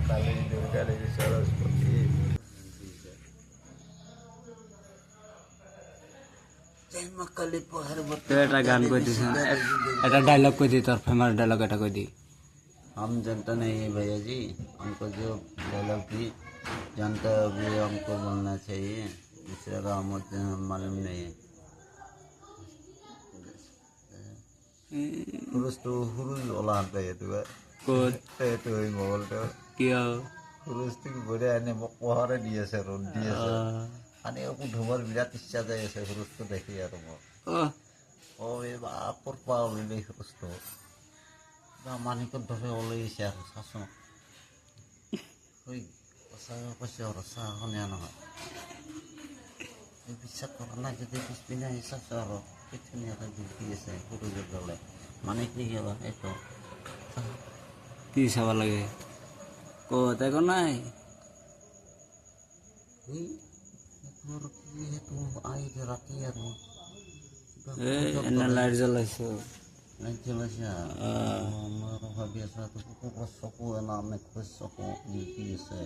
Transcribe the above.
কালী দুর্গা দেবী সরস্বতী জয় মা কালী পার্বতী তো এটা গান কই দিস এটা डायलॉग কই দি তোর ফেমাস डायलॉग এটা কই দি हम जानते नहीं है भैया जी हमको जो डायलॉग भी जानता है भी हमको बोलना चाहिए दूसरे का मुझे मालूम नहीं है पुरुष तो पुरुष बोला आता है तो কোত तो ही बोल तो কিয় पुरुष तो बोले आने पहाड़े दिए से रोड दिए से आने को ढूंढर विराट इच्छा जाए से पुरुष तो देखिए यार वो ओ ये बाप पर पाओ ले पुरुष तो मानिक धरे ओले से सासो ওই পয়সা রসা হনে না এই বিশ্বাস করা না যদি পিছনে বিশ্বাস করো পিছনে একটা দিকে এসে পুরো জলে মানে কি গেল এই তো কি চাব লাগে কত একো নাই ওই তোর কি তো আই রাতে আর এনে লাইট জ্বলাইছো লাইট জ্বলাইছে আমার ভাবি আছে তো কুকুর সকু না আমি খুশ সকু দিয়েছে